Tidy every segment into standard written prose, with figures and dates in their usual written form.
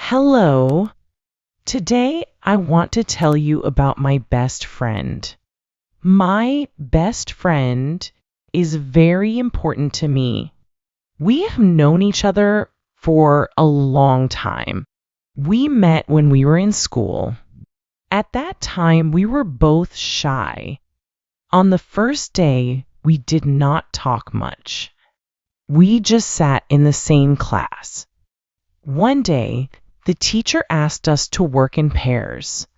Hello. Today I want to tell you about my best friend. My best friend is very important to me. We have known each other for a long time. We met when we were in school. At that time, we were both shy. On the first day, we did not talk much. We just sat in the same class. One day, the teacher asked us to work in pairs.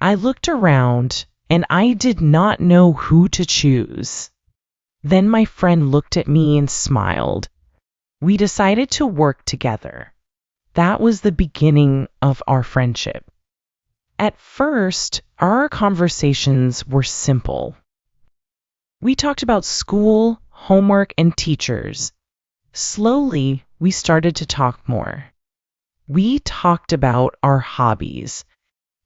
I looked around and I did not know who to choose. Then my friend looked at me and smiled. We decided to work together. That was the beginning of our friendship. At first, our conversations were simple. We talked about school, homework, and teachers. Slowly, we started to talk more. We talked about our hobbies.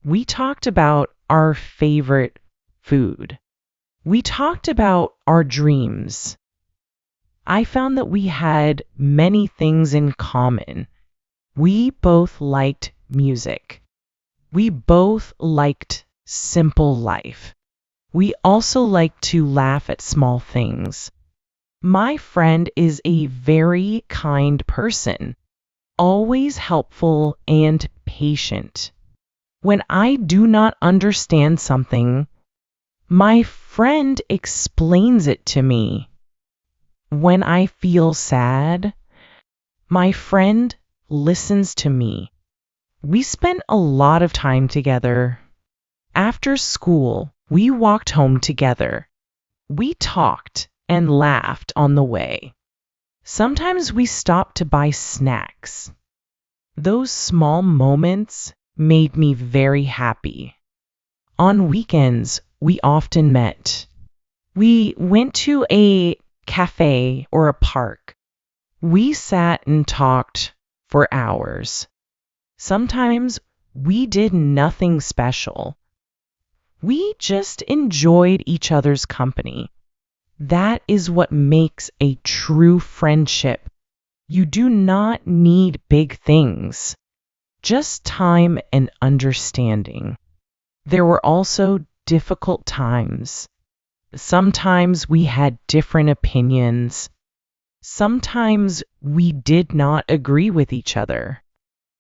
We talked about our favorite food. We talked about our dreams. I found that we had many things in common. We both liked music. We both liked simple life. We also liked to laugh at small things. My friend is a very kind person, always helpful and patient. When I do not understand something, my friend explains it to me. When I feel sad, my friend listens to me. We spent a lot of time together. After school, we walked home together. We talked and laughed on the way. Sometimes we stopped to buy snacks. Those small moments made me very happy. On weekends, we often met. We went to a cafe or a park. We sat and talked for hours. Sometimes we did nothing special. We just enjoyed each other's company. That is what makes a true friendship. You do not need big things, just time and understanding. There were also difficult times. Sometimes we had different opinions. Sometimes we did not agree with each other.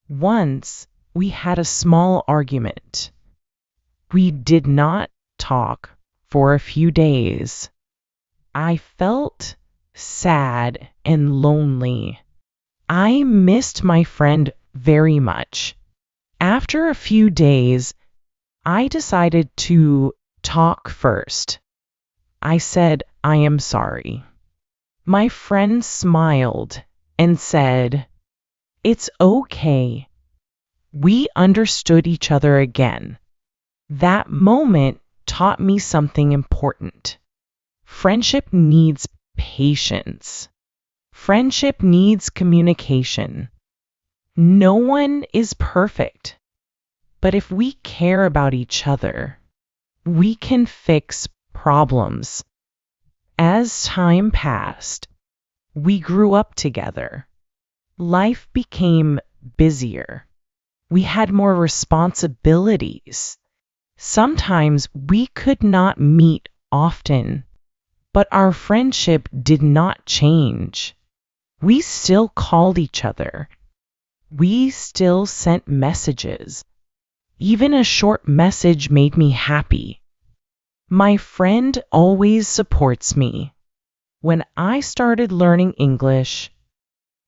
Once we had a small argument. We did not talk for a few days. I felt sad and lonely. I missed my friend very much. After a few days, I decided to talk first. I said, "I am sorry." My friend smiled and said, "It's okay." We understood each other again. That moment taught me something important. Friendship needs patience. Friendship needs communication. No one is perfect, but if we care about each other, we can fix problems. As time passed, we grew up together. Life became busier. We had more responsibilities. Sometimes we could not meet often, but our friendship did not change. We still called each other. We still sent messages. Even a short message made me happy. My friend always supports me. When I started learning English,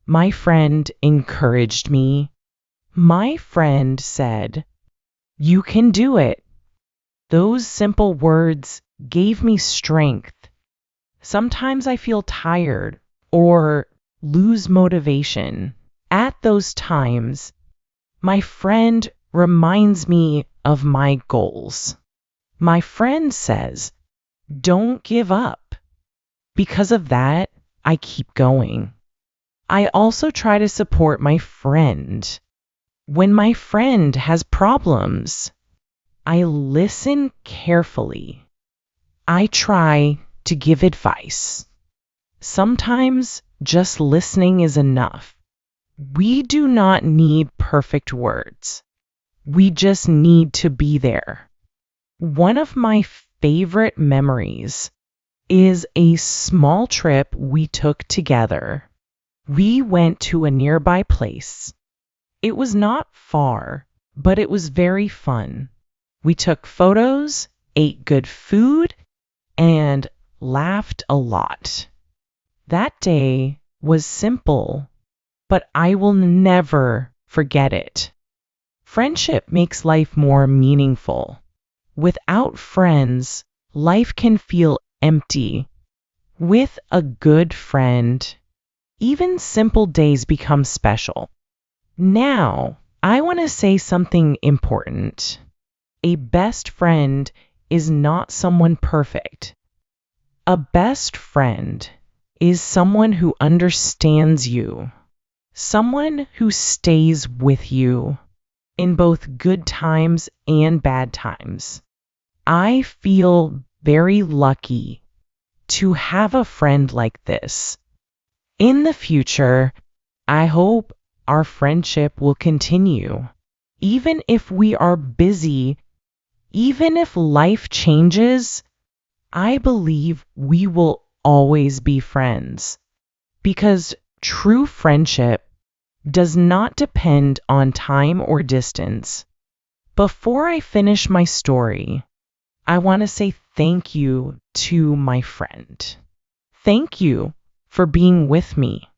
my friend encouraged me. My friend said, "You can do it." Those simple words gave me strength. Sometimes I feel tired or lose motivation. At those times, my friend reminds me of my goals. My friend says, "Don't give up." Because of that, I keep going. I also try to support my friend. When my friend has problems, I listen carefully. I try to give advice. Sometimes just listening is enough. We do not need perfect words. We just need to be there. One of my favorite memories is a small trip we took together. We went to a nearby place. It was not far, but it was very fun. We took photos, ate good food, and laughed a lot. That day was simple, but I will never forget it. Friendship makes life more meaningful. Without friends, life can feel empty. With a good friend, even simple days become special. Now, I want to say something important. A best friend is not someone perfect. A best friend is someone who understands you, someone who stays with you in both good times and bad times. I feel very lucky to have a friend like this. In the future, I hope our friendship will continue. Even if we are busy, even if life changes, I believe we will always be friends. Because true friendship does not depend on time or distance. Before I finish my story, I want to say thank you to my friend. Thank you for being with me.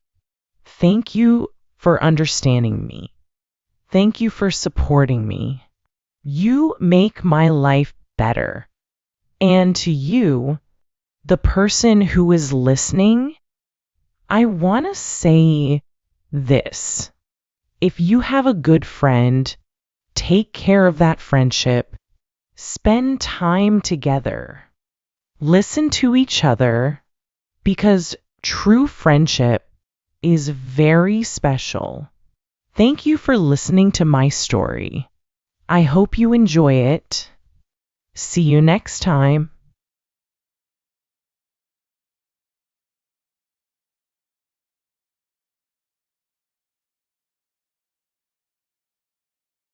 Thank you for understanding me. Thank you for supporting me. You make my life better. And to you, the person who is listening, I want to say this. If you have a good friend, take care of that friendship. Spend time together. Listen to each other, because true friendship is very special. Thank you for listening to my story. I hope you enjoy it. See you next time.